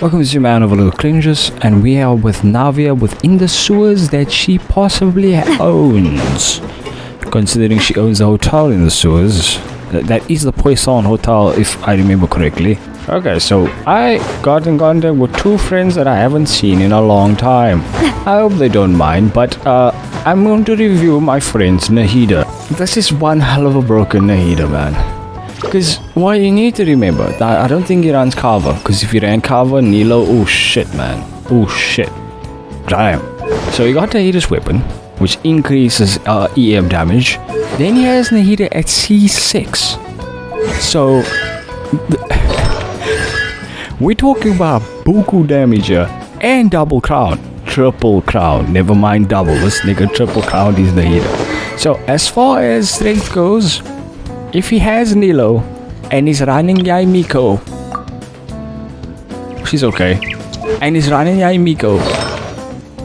Welcome to Man of Little Cringes, and we are with Navia within the sewers that she possibly owns. Considering she owns a hotel in the sewers. That is the Poisson Hotel, if I remember correctly. Okay, so I got in contact with two friends that I haven't seen in a long time. I hope they don't mind, but I'm going to review my friend's Nahida. This is one hell of a broken Nahida, man. Because what you need to remember, I don't think he runs cover. Because if he ran cover, Nilo, oh shit, man. Oh shit. Damn. So he got Nahida's weapon, which increases EM damage. Then he has Nahida at C6. So we're talking about buku damage here. And double crown. Triple crown. Never mind double. This nigga triple crown is Nahida. So as far as strength goes, if he has Nilo and he's running Yaimiko, she's okay. And he's running Yaimiko,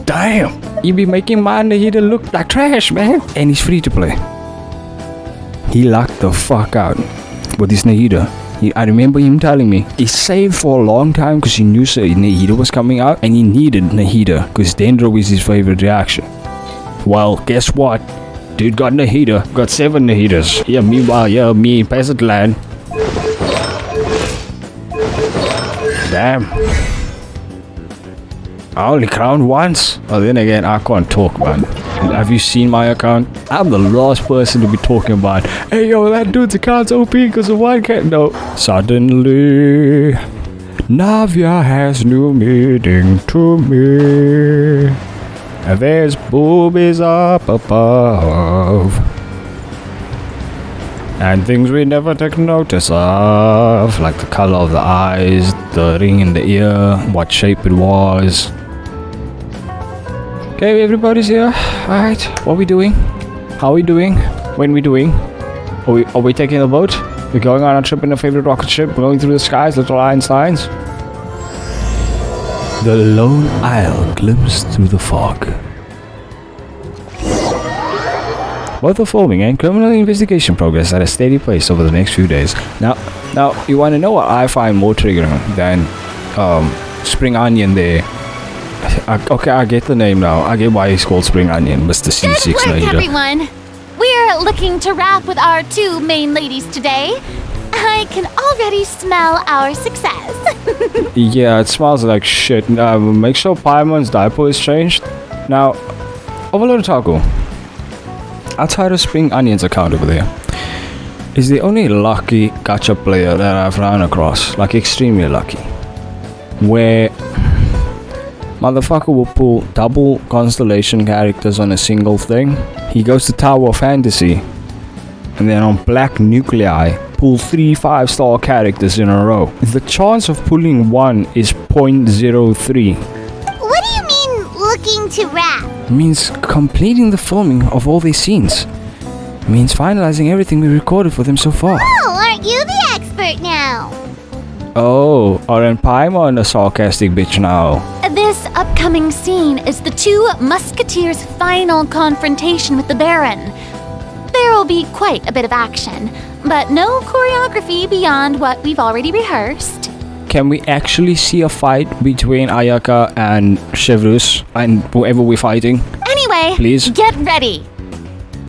damn, he be making my Nahida look like trash, man. And he's free to play. He lucked the fuck out with his Nahida. I remember him telling me he saved for a long time because he knew Nahida was coming out and he needed Nahida because Dendro is his favorite reaction. Well, guess what? Dude got Nahida, got 7 Nahidas. Yeah, meanwhile, yeah, me in peasant land. Damn. I only crowned once. Oh, then again, I can't talk, man. Have you seen my account? I'm the last person to be talking about, hey, yo, that dude's account's OP because of one cat. No. Suddenly, Navia has new meaning to me. There's boobies up above, and things we never take notice of, like the color of the eyes, the ring in the ear, what shape it was. Okay, everybody's here. Alright, what are we doing? How are we doing? When we doing? Are we taking a boat? We're going on a trip in a favorite rocket ship, going through the skies, little Einsteins. The lone isle glimpsed through the fog. Both the filming and criminal investigation progress at a steady pace over the next few days. Now, you want to know what I find more triggering than Spring Onion there? Okay, I get the name now. I get why he's called Spring Onion, Mr. C6. Good work, everyone. We're looking to wrap with our 2 main ladies today. I can already smell our success. Yeah, it smells like shit. Make sure Paimon's diaper is changed. Now, Overlord Taco, outside of Spring Onion's account over there, is the only lucky gacha player that I've run across. Like, extremely lucky. Where motherfucker will pull double constellation characters on a single thing. He goes to Tower of Fantasy, and then on Black Nuclei, pull 3 5-star characters in a row. The chance of pulling one is 0.03. What do you mean, looking to wrap? Means completing the filming of all these scenes. Means finalizing everything we recorded for them so far. Oh, aren't you the expert now? Oh, aren't Paimon a sarcastic bitch now? This upcoming scene is the 2 musketeers' final confrontation with the Baron. There will be quite a bit of action, but no choreography beyond what we've already rehearsed. Can we actually see a fight between Ayaka and Chevrus and whoever we're fighting? Anyway, please get ready.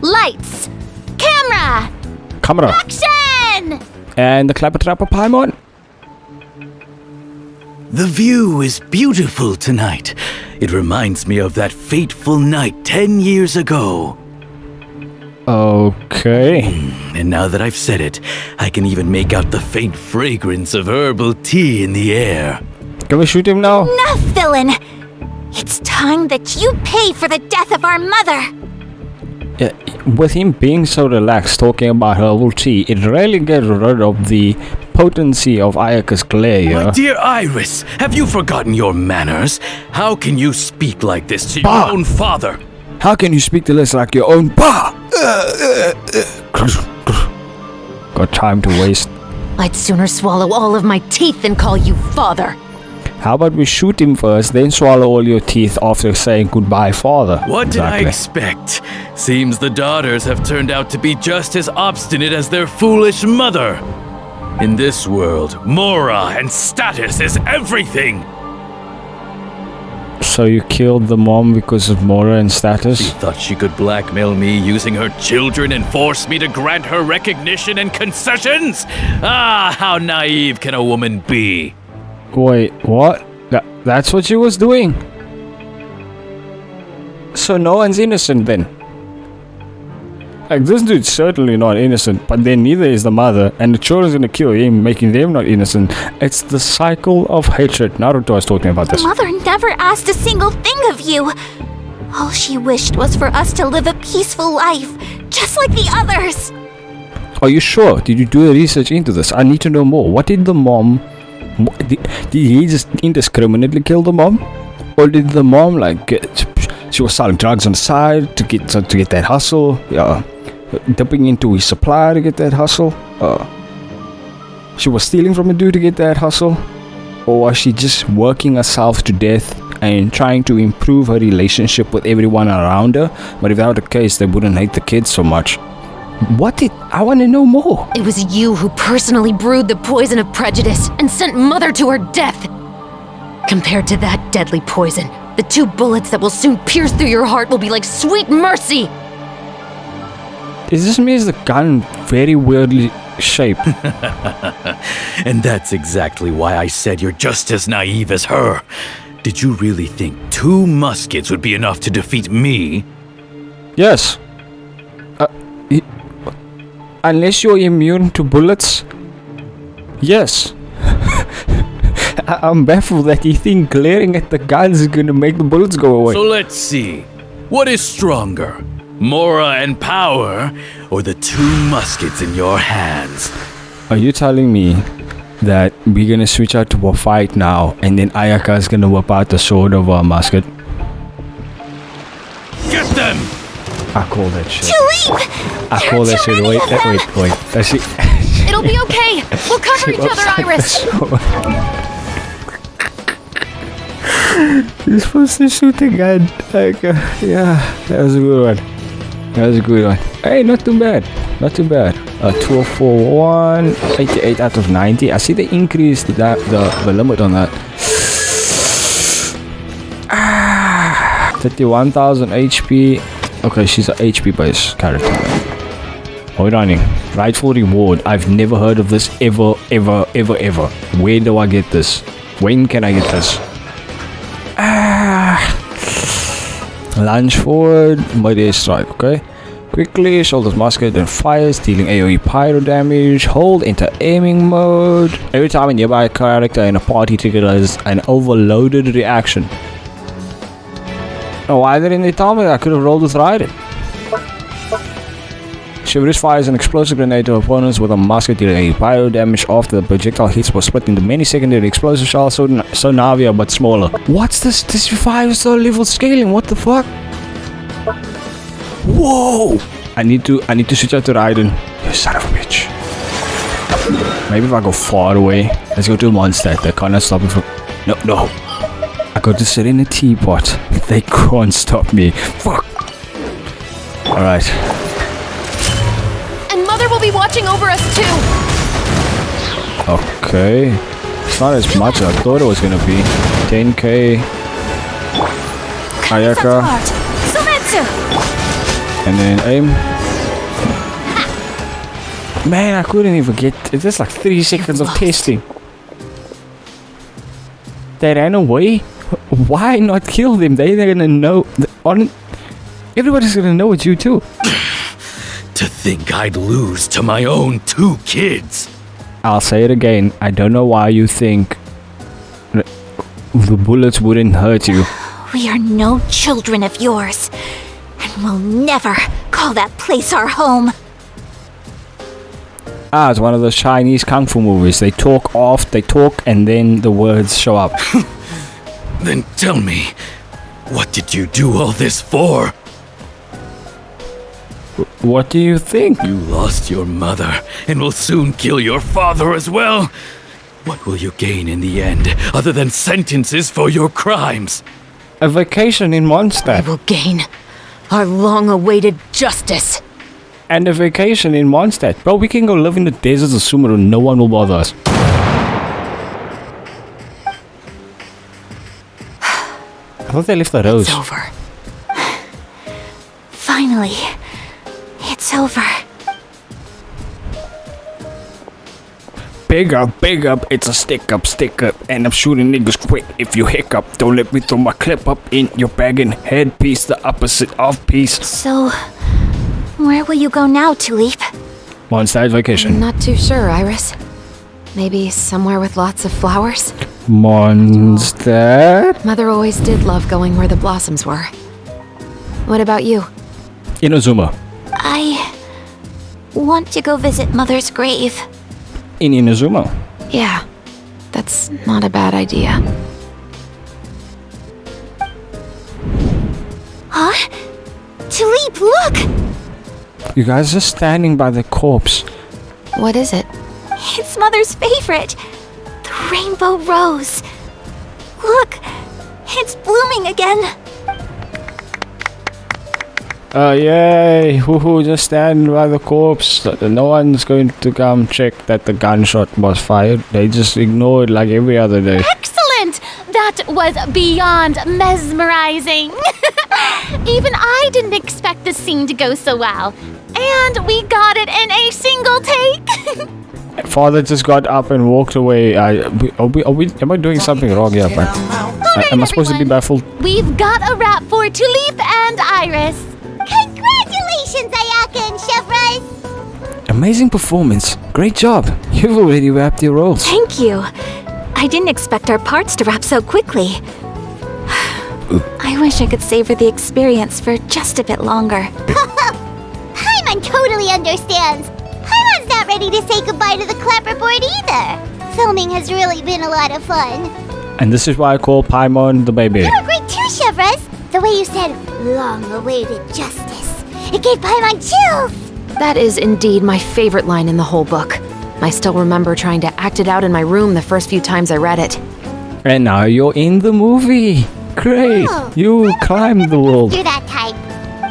Lights, camera, action! And the clapper trapper Paimon? The view is beautiful tonight. It reminds me of that fateful night 10 years ago. Okay. And now that I've said it, I can even make out the faint fragrance of herbal tea in the air. Can we shoot him now? Enough, villain! It's time that you pay for the death of our mother! Yeah, with him being so relaxed talking about herbal tea, it really gets rid of the potency of Ayaka's glare. My dear Iris, have you forgotten your manners? How can you speak like this to your own father? How can you speak to this like your own pa? Got time to waste. I'd sooner swallow all of my teeth than call you father. How about we shoot him first, then swallow all your teeth after saying goodbye, father? What did I expect? Seems the daughters have turned out to be just as obstinate as their foolish mother. In this world, mora and status is everything. So you killed the mom because of moral and She status? thought she could blackmail me using her children and force me to grant her recognition and concessions? Ah, how naive can a woman be? Wait, what? That's what she was doing? So no one's innocent then? Like, this dude's certainly not innocent, but then neither is the mother, and the children's gonna kill him, making them not innocent. It's the cycle of hatred. Naruto was talking about this. Mother never asked a single thing of you. All she wished was for us to live a peaceful life, just like the others. Are you sure? Did you do the research into this? I need to know more. What did the mom... Did he just indiscriminately kill the mom? Or did the mom, like, she was selling drugs on the side to get that hustle? Yeah. Dipping into his supply to get that hustle? She was stealing from a dude to get that hustle? Or was she just working herself to death and trying to improve her relationship with everyone around her? But if that were the case, they wouldn't hate the kids so much. I want to know more. It was you who personally brewed the poison of prejudice and sent Mother to her death. Compared to that deadly poison, the 2 bullets that will soon pierce through your heart will be like sweet mercy. Is this means the gun very weirdly shaped? And that's exactly why I said you're just as naive as her. Did you really think 2 muskets would be enough to defeat me? Yes. Unless you're immune to bullets. Yes. I'm baffled that you think glaring at the guns is gonna make the bullets go away. So let's see. What is stronger? Mora and power, or the 2 muskets in your hands? Are you telling me that we're gonna switch out to a fight now and then Ayaka's gonna whip out the sword over a musket? Get them! I call that shit. Tulip! I call that shit. Wait. That's it. It'll be okay. We'll cover each other, Iris. You're supposed to shoot the gun. Like, yeah, that was a good one. Hey, not too bad. 2041, 88 out of 90. I see they increased the limit on that. 31,000 HP. Okay, she's an HP based character. Hold on. Rightful reward. I've never heard of this ever. Where do I get this? When can I get this? Lunge forward, mid-air strike, okay? Quickly, shoulders musket and fires, dealing AoE pyro damage. Hold, enter aiming mode. Every time a nearby character in a party triggers an overloaded reaction. Oh, why didn't they tell me that? I could have rolled with Raiden. Chivalrous fires an explosive grenade to opponents with a musket dealing pyro damage after the projectile hits was split into many secondary explosive shells, so Navia but smaller. What's this? This fire is level scaling. What the fuck? Whoa! I need to switch out to Raiden. You son of a bitch. Maybe if I go far away. Let's go to a monster. They can't stop me from. No. I got to sit in a teapot. They can't stop me. Fuck. Alright. Mother will be watching over us too. Okay. It's not as much as I thought it was gonna be. 10k. Ayaka. Sumetsu! And then aim. Man, I couldn't even get. It's just like 3 seconds of testing. They ran away? Why not kill them? They're gonna know. Everybody's gonna know it's you too. To think I'd lose to my own 2 kids. I'll say it again. I don't know why you think the bullets wouldn't hurt you. We are no children of yours, and we'll never call that place our home. It's one of those Chinese kung fu movies. They talk and then the words show up. Then tell me, what did you do all this for? What do you think? You lost your mother and will soon kill your father as well. What will you gain in the end, other than sentences for your crimes? A vacation in We Mondstadt. will gain our long-awaited justice. And a vacation in Mondstadt. Bro, we can go live in the deserts of Sumeru. No one will bother us. I thought they left the rose. It's over. Finally, it's over. Big up, it's a stick up, and I'm shooting niggas quick if you hiccup. Don't let me throw my clip up in your bag and headpiece, the opposite of peace. So, where will you go now, Tulip? Mondstadt vacation. Not too sure, Iris. Maybe somewhere with lots of flowers? Mondstadt? Mother always did love going where the blossoms were. What about you? Inazuma. I want to go visit Mother's grave. In Inazuma. Yeah, that's not a bad idea. Huh? Tulip, look! You guys are standing by the corpse. What is it? It's Mother's favorite. The rainbow rose. Look, it's blooming again. Yay! Woohoo, just stand by the corpse. No one's going to come check that the gunshot was fired. They just ignore it like every other day. Excellent! That was beyond mesmerizing. Even I didn't expect this scene to go so well. And we got it in a single take. Father just got up and walked away. Am I doing something wrong here? But am I supposed to be baffled? We've got a wrap for Tulip and Iris. Congratulations, Ayaka and Chevres! Amazing performance. Great job. You've already wrapped your roles. Thank you. I didn't expect our parts to wrap so quickly. I wish I could savor the experience for just a bit longer. Paimon totally understands. Paimon's not ready to say goodbye to the clapperboard either. Filming has really been a lot of fun. And this is why I call Paimon the baby. You were great too, Chevres. The way you said, long-awaited justice. It gave Paimon chills. That is indeed my favorite line in the whole book. I still remember trying to act it out in my room the first few times I read it. And now you're in the movie. Great. Oh, You climbed the world. You're that type.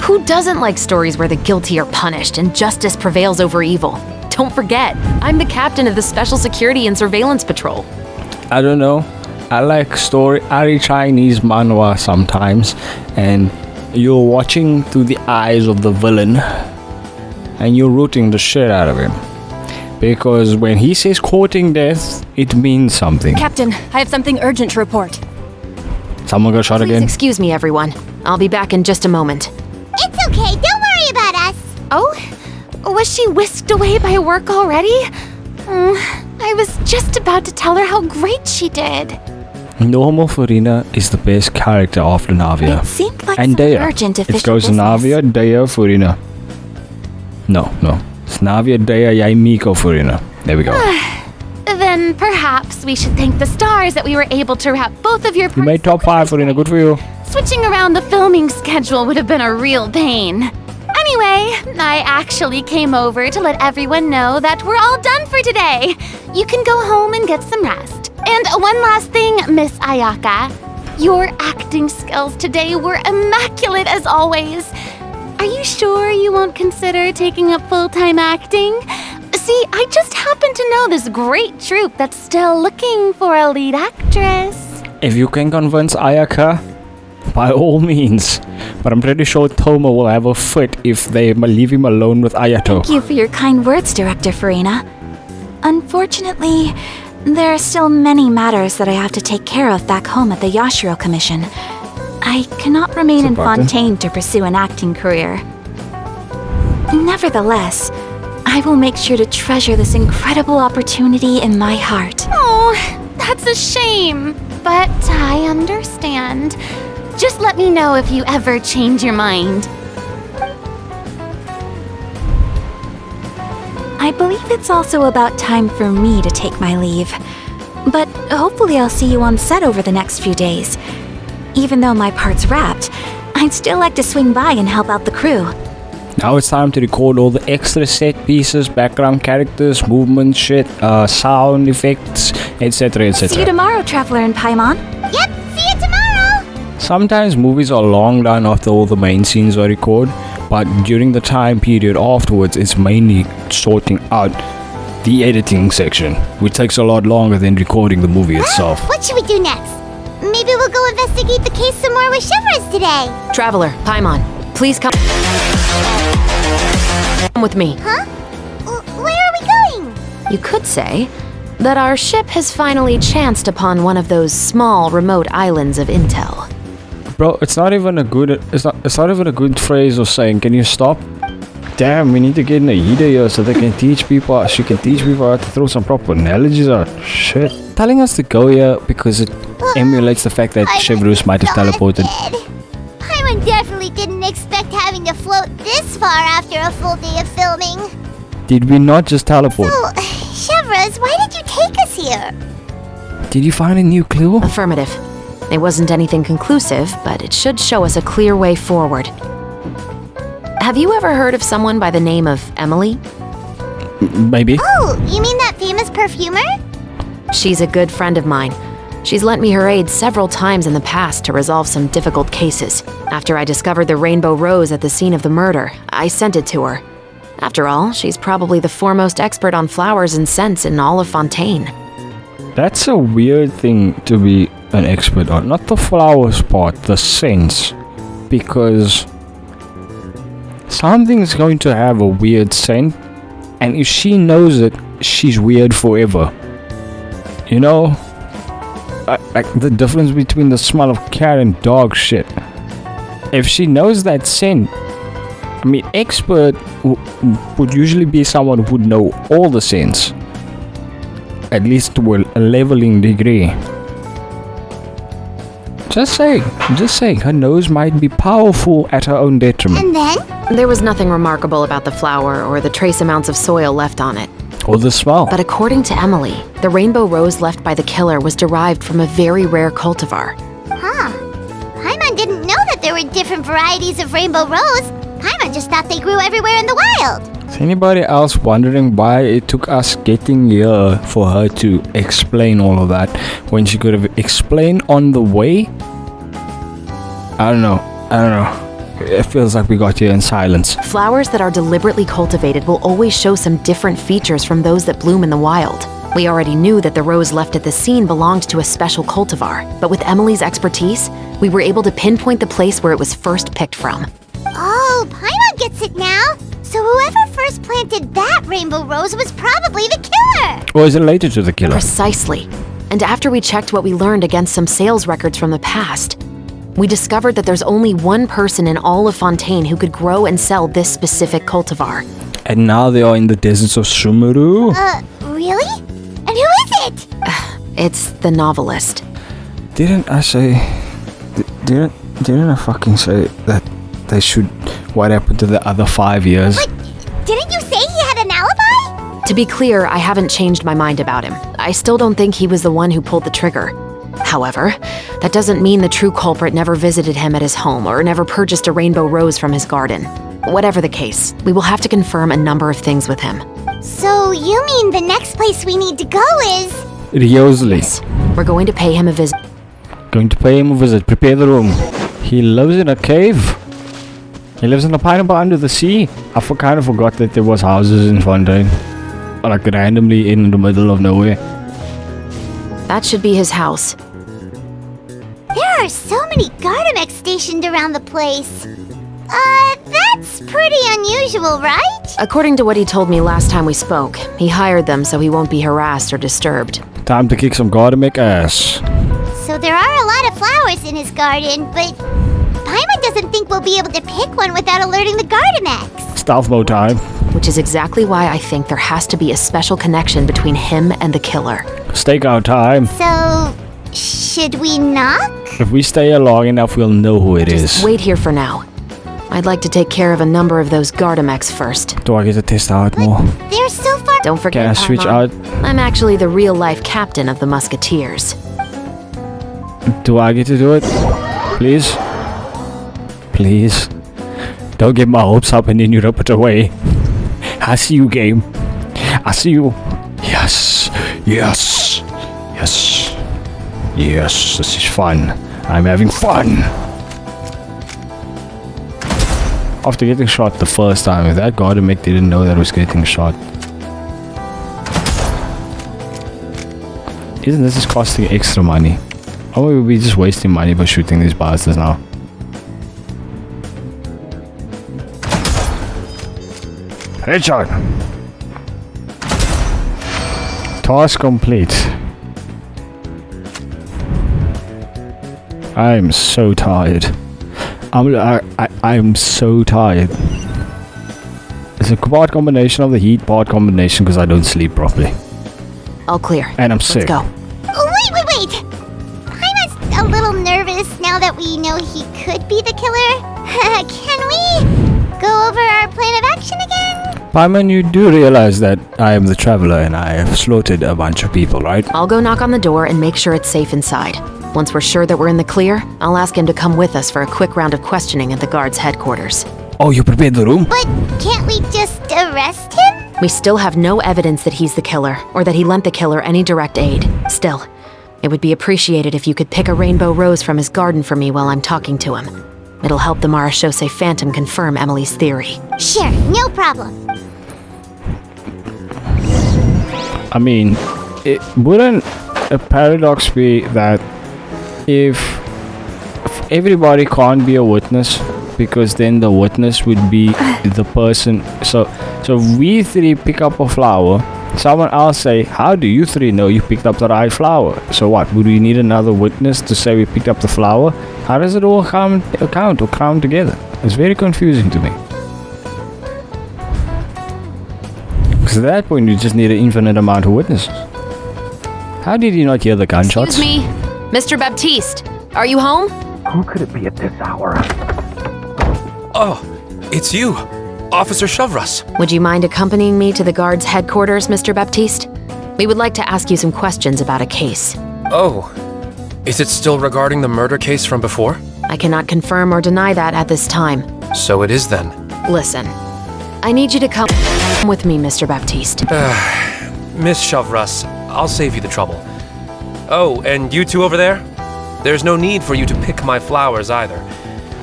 Who doesn't like stories where the guilty are punished and justice prevails over evil? Don't forget, I'm the captain of the Special Security and Surveillance Patrol. I don't know. I like I read Chinese manhwa sometimes, and you're watching through the eyes of the villain, and you're rooting the shit out of him. Because when he says courting death, it means something. Captain, I have something urgent to report. Someone got shot Please again? excuse me, everyone. I'll be back in just a moment. It's okay, don't worry about us. Oh, was she whisked away by work already? I was just about to tell her how great she did. Normal Furina is the best character after Navia. It seemed like And some Dea. urgent official It goes business. Navia, Dea, Furina. No. It's Navia, Dea, Yaimiko, Furina. There we go. Then perhaps we should thank the stars that we were able to wrap both of your You parts. made top 5, Furina. Good for you. Switching around the filming schedule would have been a real pain. Anyway, I actually came over to let everyone know that we're all done for today. You can go home and get some rest. And one last thing, Miss Ayaka. Your acting skills today were immaculate as always. Are you sure you won't consider taking up full-time acting? See, I just happen to know this great troupe that's still looking for a lead actress. If you can convince Ayaka, by all means. But I'm pretty sure Toma will have a fit if they leave him alone with Ayato. Thank you for your kind words, Director Farina. Unfortunately, there are still many matters that I have to take care of back home at the Yashiro Commission. I cannot remain in Important. Fontaine to pursue an acting career. Nevertheless, I will make sure to treasure this incredible opportunity in my heart. Oh, that's a shame, but I understand. Just let me know if you ever change your mind. I believe it's also about time for me to take my leave. But hopefully I'll see you on set over the next few days. Even though my part's wrapped, I'd still like to swing by and help out the crew. Now it's time to record all the extra set pieces, background characters, movement shit, sound effects, etc. See you etc. tomorrow, Traveler and Paimon. Yep, see you tomorrow. Sometimes movies are long done after all the main scenes are recorded, but during the time period afterwards, it's mainly sorting out the editing section, which takes a lot longer than recording the movie itself. What should we do next? Maybe we'll go investigate the case some more with Chevres today. Traveler, Paimon, please come with me. Huh? Where are we going? You could say that our ship has finally chanced upon one of those small, remote islands of intel. Bro, it's not even a good phrase or saying, can you stop? Damn, we need to get in a heater here so they can teach people, she can teach people how to throw some proper analogies out. Shit. Telling us to go here because it emulates the fact that Chevreuse might have teleported. Paimon definitely didn't expect having to float this far after a full day of filming. Did we not just teleport? So, Chevres, why did you take us here? Did you find a new clue? Affirmative. It wasn't anything conclusive, but it should show us a clear way forward. Have you ever heard of someone by the name of Emily? Maybe. Oh, you mean that famous perfumer? She's a good friend of mine. She's lent me her aid several times in the past to resolve some difficult cases. After I discovered the rainbow rose at the scene of the murder, I sent it to her. After all, she's probably the foremost expert on flowers and scents in all of Fontaine. That's a weird thing to be an expert on. Not the flowers part, the scents. Because something's going to have a weird scent, and if she knows it, she's weird forever. You know? Like the difference between the smell of cat and dog shit. If she knows that scent, I mean, expert would usually be someone who would know all the scents. At least to a leveling degree. Just saying, her nose might be powerful at her own detriment. And then? There was nothing remarkable about the flower or the trace amounts of soil left on it. Or the smell. But according to Emily, the rainbow rose left by the killer was derived from a very rare cultivar. Huh. Paimon didn't know that there were different varieties of rainbow rose. Paimon just thought they grew everywhere in the wild. Is anybody else wondering why it took us getting here for her to explain all of that when she could have explained on the way? I don't know. It feels like we got here in silence. Flowers that are deliberately cultivated will always show some different features from those that bloom in the wild. We already knew that the rose left at the scene belonged to a special cultivar, but with Emily's expertise, we were able to pinpoint the place where it was first picked from. Oh, Paimon gets it now. So whoever first planted that rainbow rose was probably the killer. Or is it related to the killer? Precisely. And after we checked what we learned against some sales records from the past, we discovered that there's only one person in all of Fontaine who could grow and sell this specific cultivar. And now they are in the deserts of Sumeru? Really? And who is it? It's the novelist. Didn't I fucking say that they should... What happened to the other 5 years? But didn't you say he had an alibi? To be clear, I haven't changed my mind about him. I still don't think he was the one who pulled the trigger. However, that doesn't mean the true culprit never visited him at his home or never purchased a rainbow rose from his garden. Whatever the case, we will have to confirm a number of things with him. So you mean the next place we need to go is... Riosley. We're going to pay him a visit. Prepare the room. He lives in a cave. He lives in a pineapple under the sea. I kind of forgot that there was houses in Fontaine. Like randomly in the middle of nowhere. That should be his house. There are so many Gardamex stationed around the place. That's pretty unusual, right? According to what he told me last time we spoke, he hired them so he won't be harassed or disturbed. Time to kick some Gardamex ass. So there are a lot of flowers in his garden, but Paimon doesn't think we'll be able to pick one without alerting the Gardamex. Stealth mode time. Which is exactly why I think there has to be a special connection between him and the killer. Stakeout time. So, should we knock? If we stay here long enough, we'll know who it is. Wait here for now. I'd like to take care of a number of those Gardamex first. Do I get to test out more? They're so far... Don't forget, Can I switch Paimon, out? I'm actually the real-life captain of the Musketeers. Do I get to do it? Please? Please? Don't get my hopes up and then you rip it away. I see you, game. I see you. Yes. Yes. Yes. Yes. This is fun. I'm having fun. After getting shot the first time, if that Gardamex didn't know that was getting shot. Isn't this costing extra money? Or we're just wasting money by shooting these bastards now. Headshot! Task complete. I'm so tired. I'm so tired. It's a part combination of the heat, part combination because I don't sleep properly. All clear. And I'm sick. Let's go. Wait! Paimon's a little nervous now that we know he could be the killer. Can we go over our plan of action again? Paimon, you do realize that I am the traveler and I have slaughtered a bunch of people, right? I'll go knock on the door and make sure it's safe inside. Once we're sure that we're in the clear, I'll ask him to come with us for a quick round of questioning at the guard's headquarters. Oh, you prepared the room? But can't we just arrest him? We still have no evidence that he's the killer, or that he lent the killer any direct aid. Still, it would be appreciated if you could pick a rainbow rose from his garden for me while I'm talking to him. It'll help the Marashose Phantom confirm Emily's theory. Sure, no problem. I mean, it wouldn't a paradox be that if everybody can't be a witness, because then the witness would be the person. So we three pick up a flower, someone else say, how do you three know you picked up the right flower? So what, would we need another witness to say we picked up the flower? How does it all come together? It's very confusing to me. Because at that point you just need an infinite amount of witnesses. How did you not hear the gunshots? Excuse me, Mr. Baptiste, are you home? Who could it be at this hour? Oh, it's you, Officer Shavras. Would you mind accompanying me to the guard's headquarters, Mr. Baptiste? We would like to ask you some questions about a case. Oh, is it still regarding the murder case from before? I cannot confirm or deny that at this time. So it is then. Listen, I need you to come with me, Mr. Baptiste. Miss Shavras, I'll save you the trouble. Oh, and you two over there? There's no need for you to pick my flowers either.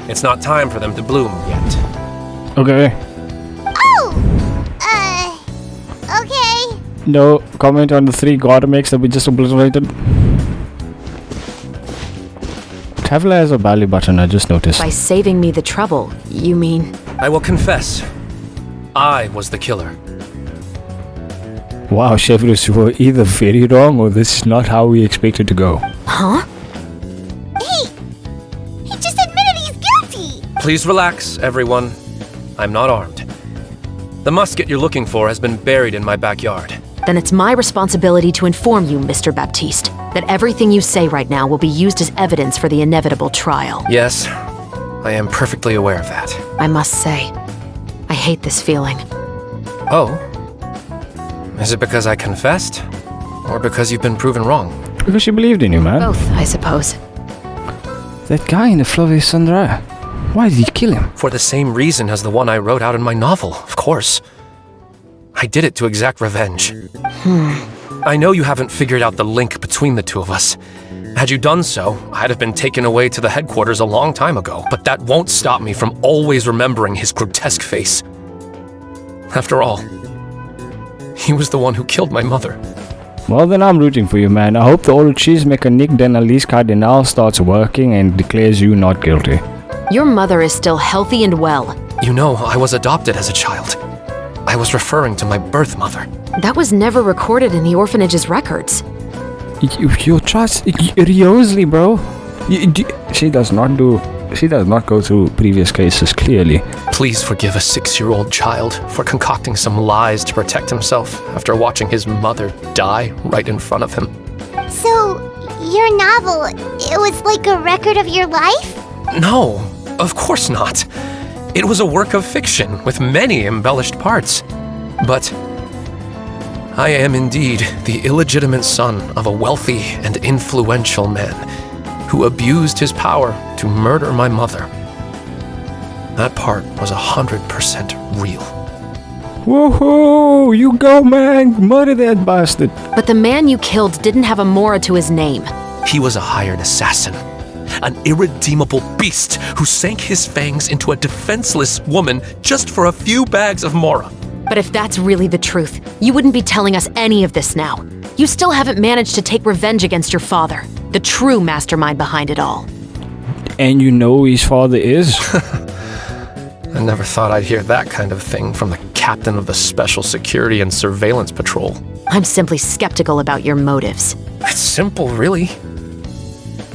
It's not time for them to bloom yet. Okay. Oh! Okay. No comment on the 3 god makes that we just obliterated. Traveler has a belly button, I just noticed. By saving me the trouble, you mean? I will confess, I was the killer. Wow, Chevrolet, you were either very wrong or this is not how we expected to go. Huh? He just admitted he's guilty! Please relax, everyone. I'm not armed. The musket you're looking for has been buried in my backyard. Then it's my responsibility to inform you, Mr. Baptiste, that everything you say right now will be used as evidence for the inevitable trial. Yes, I am perfectly aware of that. I must say, I hate this feeling. Oh? Is it because I confessed? Or because you've been proven wrong? Because she believed in you, man. Both, I suppose. That guy in the Flavia Sandra. Why did he kill him? For the same reason as the one I wrote out in my novel, of course. I did it to exact revenge. I know you haven't figured out the link between the two of us. Had you done so, I'd have been taken away to the headquarters a long time ago, but that won't stop me from always remembering his grotesque face. After all, he was the one who killed my mother. Well, then I'm rooting for you, man. I hope the old cheesemaker Nick Denalise Cardinal starts working and declares you not guilty. Your mother is still healthy and well. You know, I was adopted as a child. I was referring to my birth mother. That was never recorded in the orphanage's records. You trust Riosley, bro. She does not go through previous cases, clearly. Please forgive a 6-year-old child for concocting some lies to protect himself after watching his mother die right in front of him. So, your novel, it was like a record of your life? No, of course not. It was a work of fiction with many embellished parts. But I am indeed the illegitimate son of a wealthy and influential man who abused his power to murder my mother. That part was 100% real. Woohoo! You go, man! Murder that bastard! But the man you killed didn't have a Mora to his name. He was a hired assassin. An irredeemable beast who sank his fangs into a defenseless woman just for a few bags of Mora. But if that's really the truth, you wouldn't be telling us any of this now. You still haven't managed to take revenge against your father, the true mastermind behind it all. And you know who his father is? I never thought I'd hear that kind of thing from the captain of the Special Security and Surveillance Patrol. I'm simply skeptical about your motives. It's simple, really.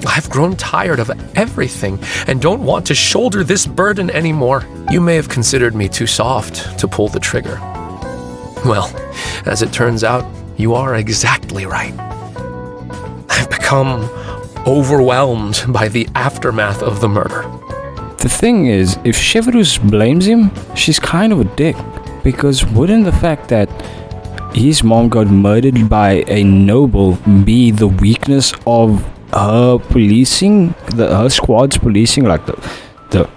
I've grown tired of everything and don't want to shoulder this burden anymore. You may have considered me too soft to pull the trigger. Well, as it turns out, you are exactly right. I've become overwhelmed by the aftermath of the murder. The thing is, if Severus blames him, she's kind of a dick. Because wouldn't the fact that his mom got murdered by a noble be the weakness of her policing, her squad's policing, like the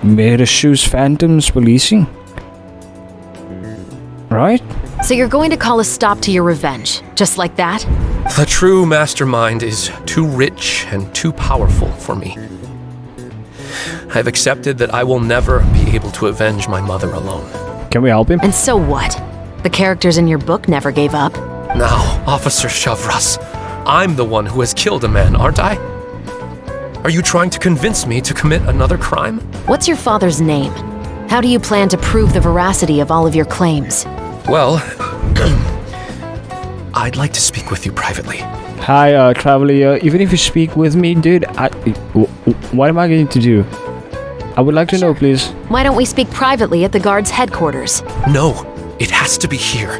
Merishus Phantoms policing? Right? So you're going to call a stop to your revenge, just like that? The true mastermind is too rich and too powerful for me. I've accepted that I will never be able to avenge my mother alone. Can we help him? And so what? The characters in your book never gave up. Now, Officer Shavras, I'm the one who has killed a man, aren't I? Are you trying to convince me to commit another crime? What's your father's name? How do you plan to prove the veracity of all of your claims? Well, I'd like to speak with you privately. Hi, Traveler. Even if you speak with me, dude, what am I going to do? I would like to know, please. Why don't we speak privately at the guard's headquarters? No, it has to be here.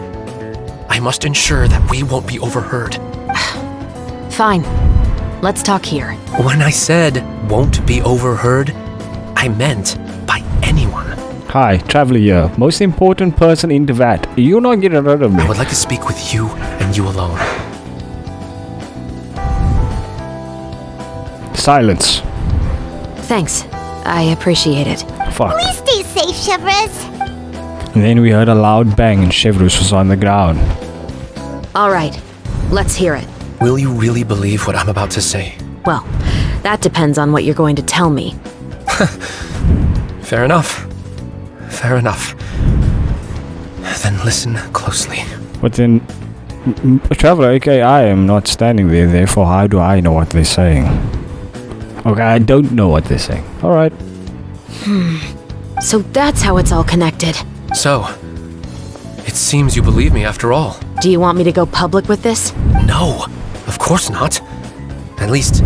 I must ensure that we won't be overheard. Fine. Let's talk here. When I said won't be overheard, I meant by anyone. Hi, Traveler here. Most important person in the vat. You're not getting rid of me. I would like to speak with you and you alone. Silence. Thanks. I appreciate it. Fuck. Please stay safe, Chevres. And then we heard a loud bang and Severus was on the ground. All right. Let's hear it. Will you really believe what I'm about to say? Well, that depends on what you're going to tell me. Fair enough. Fair enough. Then listen closely. But then, Traveler, okay, I am not standing there, therefore how do I know what they're saying? Okay, I don't know what they're saying. Alright. So that's how it's all connected. So, it seems you believe me after all. Do you want me to go public with this? No, of course not. At least,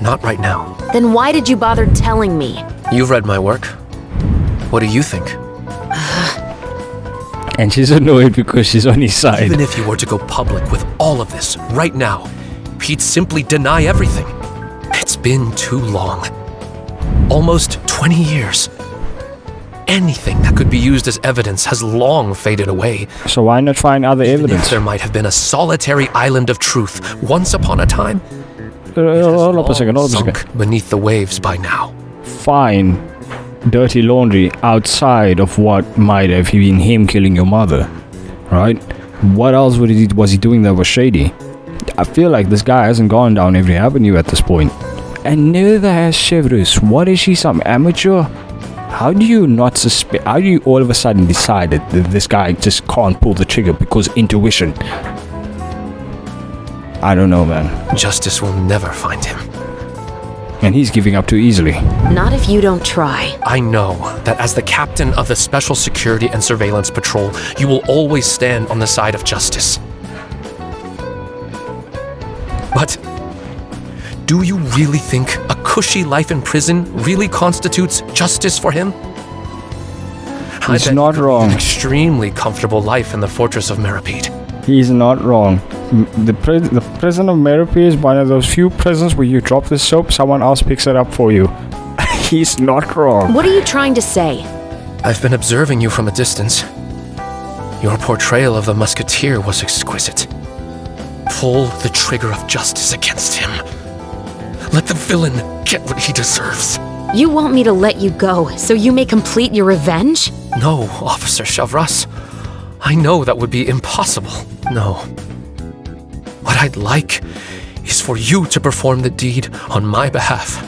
not right now. Then why did you bother telling me? You've read my work. What do you think? And she's annoyed because she's on his side. Even if you were to go public with all of this right now, he'd simply deny everything. It's been too long. Almost 20 years. Anything that could be used as evidence has long faded away. So why not find other Even evidence? if there might have been a solitary island of truth once upon a time, Hold up a second. sunk beneath the waves by now. Fine dirty laundry outside of what might have been him killing your mother, right? What else was he doing that was shady? I feel like this guy hasn't gone down every avenue at this point. And neither has Severus. What is she, some amateur? How do you not suspect? How do you all of a sudden decide that this guy just can't pull the trigger because intuition? I don't know, man. Justice will never find him. And he's giving up too easily. Not if you don't try. I know that as the captain of the Special Security and Surveillance Patrol, you will always stand on the side of justice. But do you really think a cushy life in prison really constitutes justice for him? He's not wrong. An extremely comfortable life in the fortress of Meripede. He's not wrong. The prison of Meripede is one of those few prisons where you drop the soap, someone else picks it up for you. He's not wrong. What are you trying to say? I've been observing you from a distance. Your portrayal of the musketeer was exquisite. Pull the trigger of justice against him. Let the villain get what he deserves. You want me to let you go so you may complete your revenge? No, Officer Shavras. I know that would be impossible. No. What I'd like is for you to perform the deed on my behalf.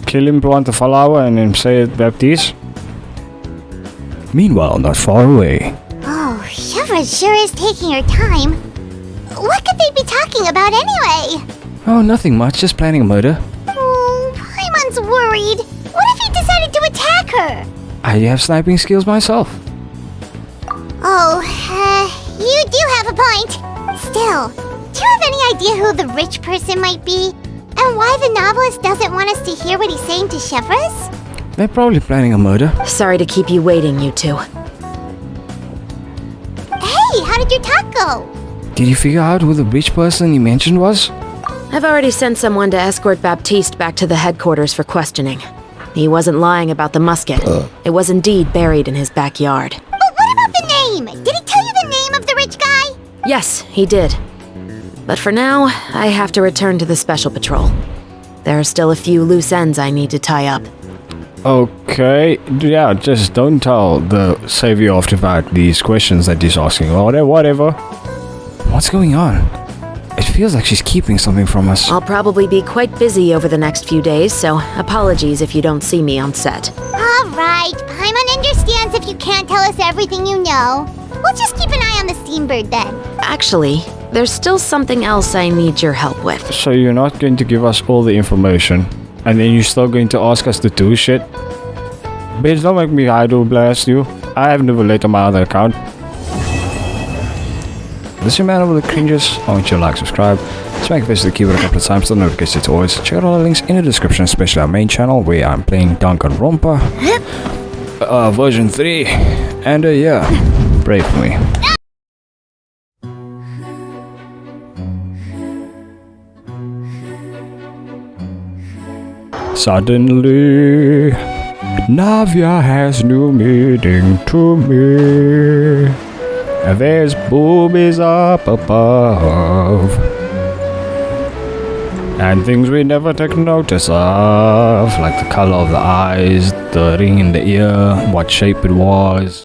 Kill him, plant a flower, and then say it Baptiste. Meanwhile, not far away. Oh, Chevres. Shiva sure is taking her time. What could they be talking about anyway? Oh, nothing much, just planning a murder. Oh, Paimon's worried. What if he decided to attack her? I have sniping skills myself. Oh, you do have a point. Still, do you have any idea who the rich person might be? And why the novelist doesn't want us to hear what he's saying to Shivers? They're probably planning a murder. Sorry to keep you waiting, you two. Hey, how did your talk go? Did you figure out who the rich person you mentioned was? I've already sent someone to escort Baptiste back to the headquarters for questioning. He wasn't lying about the musket. It was indeed buried in his backyard. But what about the name? Did he tell you the name of the rich guy? Yes, he did. But for now, I have to return to the special patrol. There are still a few loose ends I need to tie up. Okay, yeah, just don't tell the savior of about these questions that he's asking. Or whatever. What's going on? It feels like she's keeping something from us. I'll probably be quite busy over the next few days, so apologies if you don't see me on set. Alright, Paimon understands if you can't tell us everything you know. We'll just keep an eye on the Steambird then. Actually, there's still something else I need your help with. So you're not going to give us all the information, and then you're still going to ask us to do shit? Bitch, don't make me idle blast you. I have never let on my other account. This is your man over the cringes. I want you to like, subscribe, smack face to the keyboard a couple of times, the notifications always. Check out all the links in the description, especially our main channel where I'm playing Danganronpa version 3. And yeah, pray for me. Suddenly, Navia has new meaning to me. There's boobies up above, and things we never take notice of, like the color of the eyes, the ring in the ear, what shape it was.